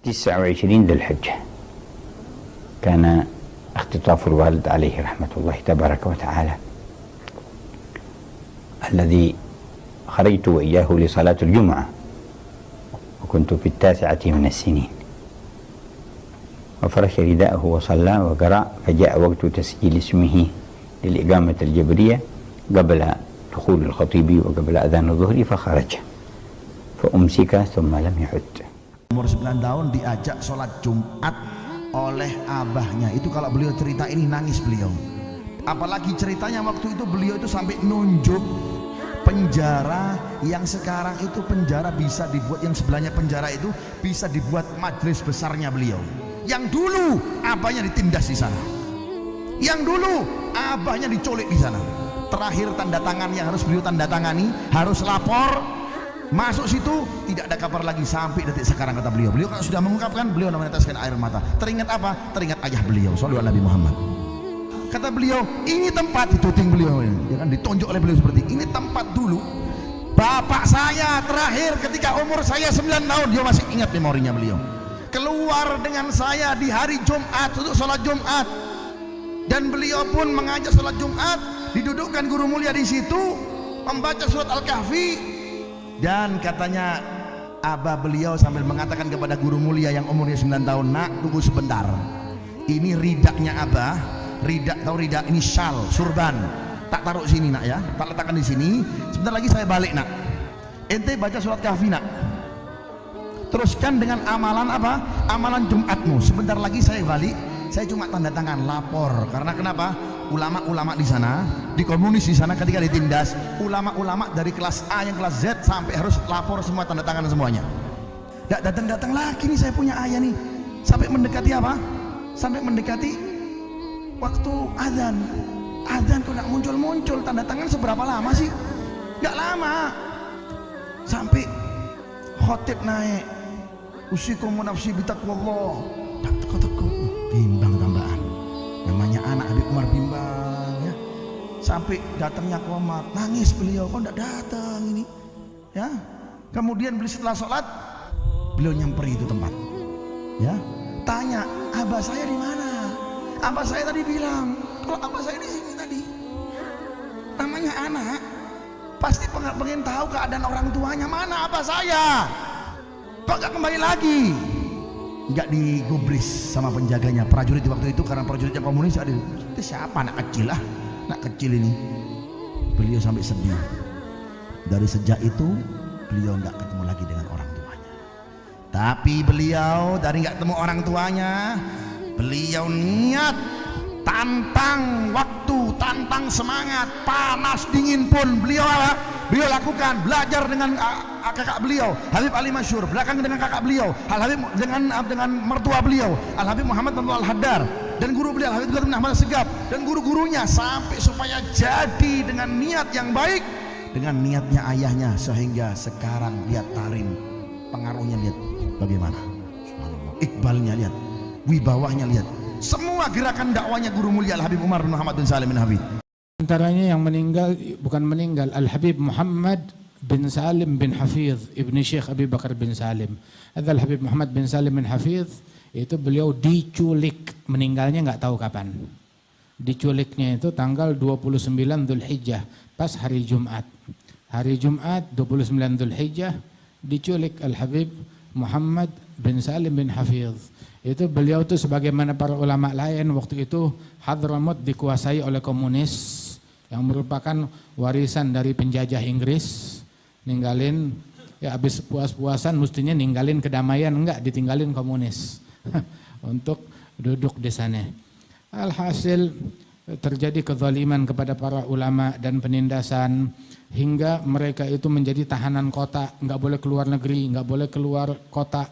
29 ذي الحجة كان اختطاف الوالد عليه رحمة الله تبارك وتعالى، الذي خرجت وإياه لصلاة الجمعة وكنت في 9 من السنين، وفرش رداءه وصلى وقرأ، فجاء وقت تسجيل اسمه للإقامة الجبرية قبل دخول الخطيب وقبل أذان الظهر، فخرج فأمسك ثم لم يعد. Umur 9 tahun diajak sholat Jumat oleh abahnya. Itu kalau beliau cerita ini nangis beliau. Apalagi ceritanya waktu itu beliau itu sampai nunjuk penjara yang sekarang itu penjara bisa dibuat, yang sebelahnya penjara itu bisa dibuat majelis besarnya beliau. Yang dulu abahnya ditindas di sana. Yang dulu abahnya diculik di sana. Terakhir tanda tangan yang harus beliau tanda tangani, harus lapor. Masuk situ tidak ada kabar lagi sampai detik sekarang, kata beliau. Beliau kalau sudah mengungkapkan, beliau meneteskan air mata. Teringat apa? Teringat ayah beliau, sallallahu alaihi Nabi Muhammad. Kata beliau, ini tempat, dituting beliau, ya kan, ditunjuk oleh beliau seperti ini tempat dulu bapak saya terakhir ketika umur saya 9 tahun. Dia masih ingat memorinya beliau. Keluar dengan saya di hari Jumat untuk sholat Jumat, dan beliau pun mengajak sholat Jumat. Didudukkan guru mulia di situ membaca surat Al-Kahfi. Dan katanya abah beliau sambil mengatakan kepada guru mulia yang umurnya 9 tahun, nak tunggu sebentar, ini ridaknya abah, ridak, tahu ridak, ini syal, surban, tak taruh sini nak ya, tak letakkan di sini, sebentar lagi saya balik nak, ente baca surat Kahfi nak, teruskan dengan amalan apa, amalan Jumatmu, sebentar lagi saya balik, saya cuma tanda tangan lapor. Karena kenapa? Ulama-ulama di sana, di komunis di sana ketika ditindas, ulama-ulama dari kelas A yang kelas Z sampai harus lapor semua, tanda tangan semuanya. Tidak datang-datang lagi nih saya punya ayah nih, sampai mendekati apa? Sampai mendekati waktu azan. Azan kok tidak muncul-muncul, tanda tangan seberapa lama sih? Nggak lama. Sampai khotib naik, usikum nafsi bitaqwallah. Tak bimbang tambahan. Namanya anak Habib Umar bimbang ya. Sampai datangnya komat, nangis beliau, kok enggak datang ini ya. Kemudian beliau setelah sholat, beliau nyamper itu tempat ya, tanya, abah saya di mana? Abah saya tadi bilang kalau abah saya di sini tadi. Namanya anak pasti pengen tahu keadaan orang tuanya, mana abah saya, kok gak kembali lagi? Nggak digubris sama penjaganya, prajurit waktu itu, karena prajuritnya komunis. Ada itu siapa, anak kecil lah, anak kecil ini. Beliau sampai sedih. Dari sejak itu beliau nggak ketemu lagi dengan orang tuanya. Tapi beliau dari nggak ketemu orang tuanya, beliau niat, tantang waktu, tantang semangat, panas dingin pun beliau lakukan. Belajar dengan kakak beliau Habib Ali Masyur, belakang dengan kakak beliau Al Habib, dengan mertua beliau Al Habib Muhammad bin Al Haddar, dan guru beliau Al Habib bin Ahmad Segaf, dan guru-gurunya, sampai supaya jadi dengan niat yang baik, dengan niatnya ayahnya, sehingga sekarang lihat Tarim, pengaruhnya lihat bagaimana, Iqbalnya lihat, wibawahnya lihat, semua gerakan dakwanya guru mulia Al Habib Umar bin Muhammad bin Salim bin Habib. Antaranya yang meninggal, bukan meninggal, Al Habib Muhammad bin Salim bin Hafidh ibni Syekh Abi Bakar bin Salim. Al Habib Muhammad bin Salim bin Hafidh itu beliau diculik, meninggalnya nggak tahu kapan. Diculiknya itu tanggal 29 Dzulhijjah, pas hari Jumat. Hari Jumat 29 Dzulhijjah diculik Al Habib Muhammad bin Salim bin Hafidh. Itu beliau tuh sebagaimana para ulama lain waktu itu, Hadramut dikuasai oleh komunis yang merupakan warisan dari penjajah Inggris. Ninggalin ya, habis puas-puasan mestinya ninggalin kedamaian, enggak, ditinggalin komunis untuk duduk di sana. Alhasil terjadi kezaliman kepada para ulama dan penindasan hingga mereka itu menjadi tahanan kota, enggak boleh keluar negeri, enggak boleh keluar kota.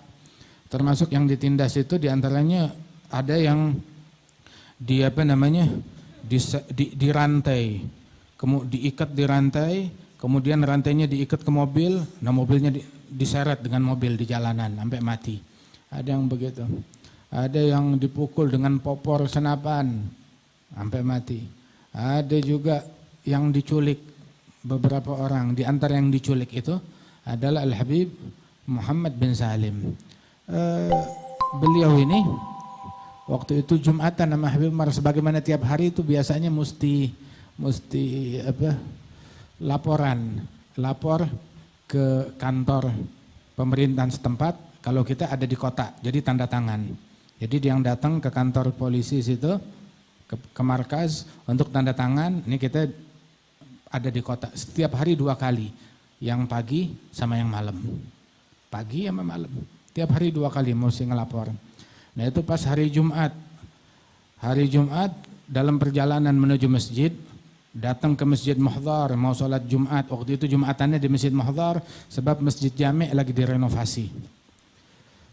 Termasuk yang ditindas itu diantaranya ada yang dirantai, diikat di rantai. Kemudian rantainya diikat ke mobil, nah mobilnya diseret dengan mobil di jalanan sampai mati. Ada yang begitu. Ada yang dipukul dengan popor senapan sampai mati. Ada juga yang diculik, beberapa orang. Di antara yang diculik itu adalah Al Habib Muhammad bin Salim. beliau ini waktu itu Jumatan sama Habib Umar, sebagaimana tiap hari itu biasanya mesti lapor ke kantor pemerintahan setempat kalau kita ada di kota, jadi tanda tangan. Jadi yang datang ke kantor polisi situ, ke markas untuk tanda tangan, ini kita ada di kota. Setiap hari 2 kali, yang pagi sama yang malam. Pagi sama malam, tiap hari 2 kali mesti ngelapor. Nah itu pas hari Jumat dalam perjalanan menuju masjid, datang ke Masjid Muhdhar mau sholat Jumat. Waktu itu Jumatannya di Masjid Muhdhar sebab Masjid Jami' lagi direnovasi.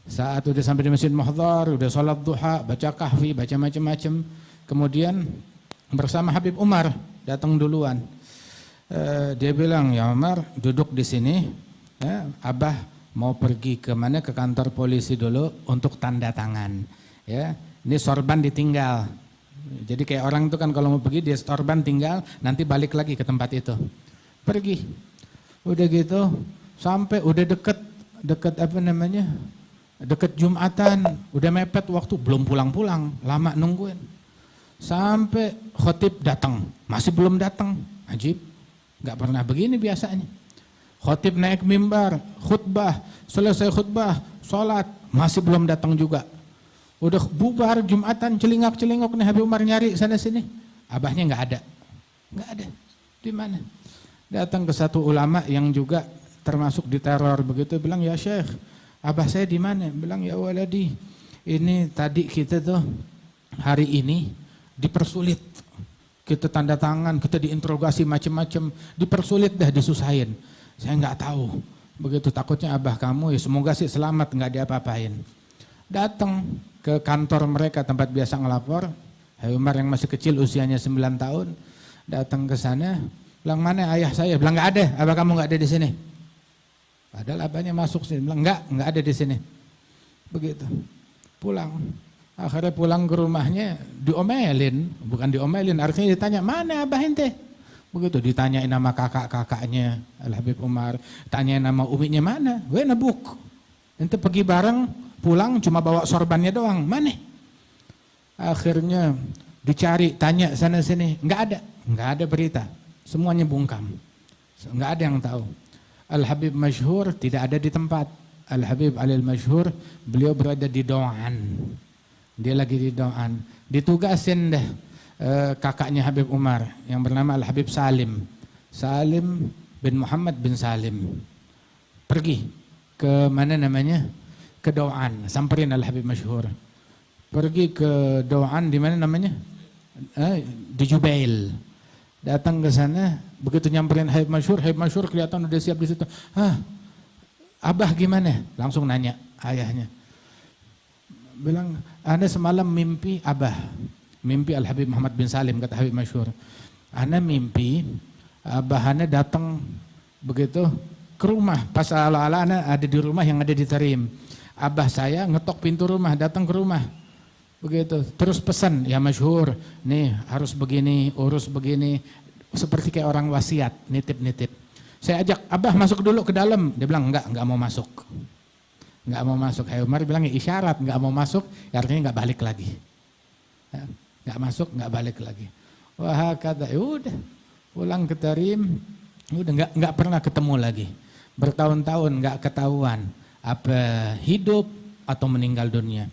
Saat udah sampai di Masjid Muhdhar, udah sholat duha, baca kahfi, baca macam-macam. Kemudian bersama Habib Umar datang duluan. Dia bilang, ya Umar duduk di sini, Abah mau pergi ke mana, ke kantor polisi dulu untuk tanda tangan. Ya, ini sorban ditinggal. Jadi kayak orang itu kan kalau mau pergi dia sorban tinggal, nanti balik lagi ke tempat itu. Pergi. Udah gitu sampai udah deket deket Jumatan, udah mepet waktu, belum pulang-pulang, lama nungguin. Sampai khotib datang, masih belum datang. Ajib, nggak pernah begini biasanya. Khotib naik mimbar, khutbah, selesai khutbah, sholat, masih belum datang juga. Udah bubar Jumatan, celingak-celingok nih Habib Umar nyari sana sini. Abahnya nggak ada. Di mana? Datang ke satu ulama yang juga termasuk diteror begitu, bilang, ya Syekh, abah saya di mana? Bilang, ya waladi, ini tadi kita tuh hari ini dipersulit. Kita tanda tangan, kita diinterogasi macam-macam, dipersulit dah, disusahin. Saya nggak tahu. Begitu takutnya abah kamu, ya semoga sih selamat, nggak diapa-apain. Datang ke kantor mereka tempat biasa ngelapor. Habib Umar yang masih kecil usianya 9 tahun datang ke sana, bilang, mana ayah saya? Bilang, nggak ada, abah kamu nggak ada di sini. Padahal abahnya masuk sini, bilang, nggak ada di sini. Begitu, pulang. Akhirnya pulang ke rumahnya diomelin, bukan diomelin, artinya ditanya, mana abah ente? Begitu ditanyain nama kakak-kakaknya Al Habib Umar, tanyain nama uminya, mana? Wena buk. Ente pergi bareng, pulang cuma bawa sorbannya doang, mana? Akhirnya dicari, tanya sana sini, nggak ada berita, semuanya bungkam, nggak ada yang tahu. Al Habib Masyhur tidak ada di tempat. Al Habib Alil Masyhur beliau berada di Doan, dia lagi di Doan, ditugasin deh kakaknya Habib Umar yang bernama Al Habib Salim bin Muhammad bin Salim, pergi ke mana namanya, ke Doan, samperin Al Habib Masyhur. Pergi ke Doan, di mana namanya, di Jubail. Datang ke sana, begitu nyamperin Habib Masyhur kelihatan udah siap di situ. Abah gimana? Langsung nanya ayahnya. Bilang, ana semalam mimpi abah, mimpi Al Habib Muhammad bin Salim, kata Habib Masyhur. Ana mimpi abah ana datang begitu ke rumah, pas ala-ala ana ada di rumah yang ada di Tarim. Abah saya ngetok pintu rumah, datang ke rumah. Begitu, terus pesan, ya Masyhur, nih harus begini, urus begini, seperti kayak orang wasiat, nitip-nitip. Saya ajak, abah masuk dulu ke dalam. Dia bilang, enggak mau masuk. Enggak mau masuk. Habib Umar bilang, ya isyarat, enggak mau masuk, ya artinya enggak balik lagi. Ya, enggak masuk, enggak balik lagi. Wah kata, udah pulang ke Tarim, udah enggak pernah ketemu lagi. Bertahun-tahun enggak ketahuan apa hidup atau meninggal dunia.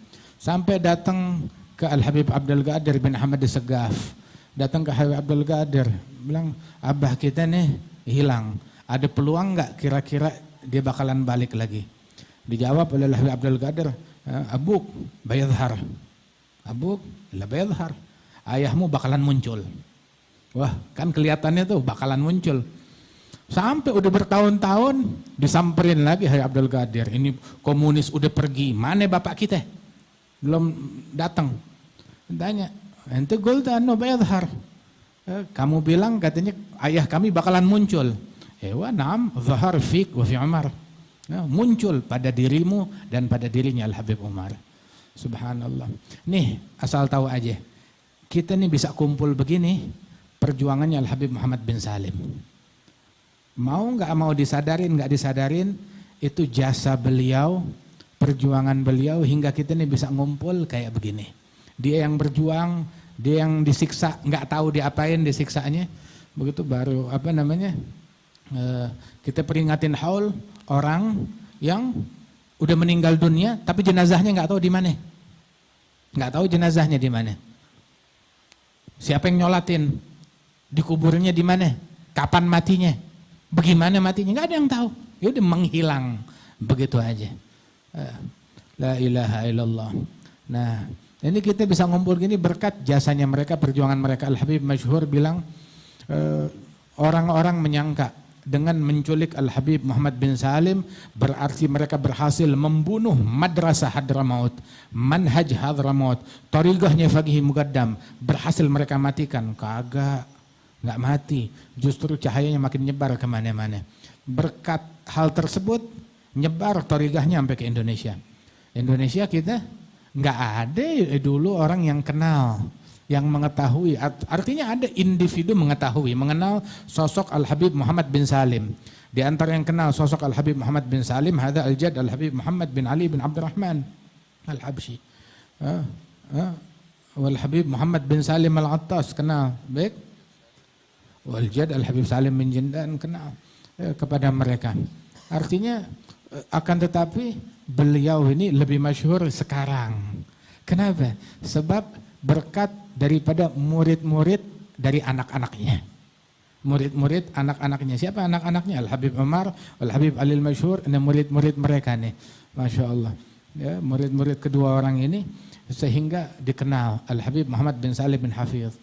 Sampai datang ke Al Habib Abdul Qadir bin Ahmad Segaf. Datang ke Habib Abdul Qadir, bilang, abah kita nih hilang. Ada peluang enggak kira-kira dia bakalan balik lagi? Dijawab oleh Habib Abdul Qadir, abuk bayadhar. Abuk la bayadhar. Ayahmu bakalan muncul. Wah, kan kelihatannya tuh bakalan muncul. Sampai udah bertahun-tahun disamperin lagi Habib Abdul Qadir. Ini komunis udah pergi, mana bapak kita? Belum datang. Tanya, ente gulta no bayadhar. Kamu bilang katanya ayah kami bakalan muncul. Ewa naam, zahar fik wa fi Umar. Muncul pada dirimu dan pada dirinya Al Habib Umar. Subhanallah. Nih asal tahu aja, kita nih bisa kumpul begini, perjuangannya Al Habib Muhammad bin Salim. Mau nggak mau disadarin, nggak disadarin, itu jasa beliau, perjuangan beliau hingga kita nih bisa ngumpul kayak begini. Dia yang berjuang, dia yang disiksa, nggak tahu diapain disiksanya. Begitu baru kita peringatin haul orang yang udah meninggal dunia tapi jenazahnya nggak tahu di mana. Nggak tahu jenazahnya di mana. Siapa yang nyolatin? Dikuburnya di mana? Kapan matinya? Bagaimana matinya? Nggak ada yang tahu. Ya udah menghilang begitu aja. La ilaha illallah. Nah, ini kita bisa ngumpul gini berkat jasanya mereka, perjuangan mereka. Al-Habib masyhur bilang orang-orang menyangka dengan menculik Al-Habib Muhammad bin Salim berarti mereka berhasil membunuh madrasah Hadramaut, manhaj Hadramaut, tariqahnya Faqih Muqaddam, berhasil mereka matikan. Kagak, nggak mati, justru cahayanya makin nyebar kemana-mana. Berkat hal tersebut nyebar tariqahnya sampai ke Indonesia. Indonesia kita nggak ada dulu orang yang kenal, yang mengetahui, artinya ada individu mengetahui, mengenal sosok Al-Habib Muhammad bin Salim. Di antara yang kenal sosok Al-Habib Muhammad bin Salim, hadza al-Jad Al-Habib Muhammad bin Ali bin Abdurrahman Al-Habsyi. Wal-Habib Muhammad bin Salim Al-Attas kenal, baik. Wal-Jad Al-Habib Salim bin Jindan kenal kepada mereka. Artinya akan tetapi beliau ini lebih masyhur sekarang. Kenapa? Sebab berkat daripada murid-murid dari anak-anaknya. Murid-murid anak-anaknya. Siapa anak-anaknya? Al-Habib Umar, Al-Habib Ali Al-Masyhur, ini murid-murid mereka nih. Masya Allah. Ya, murid-murid kedua orang ini sehingga dikenal Al-Habib Muhammad bin Salim bin Hafidh.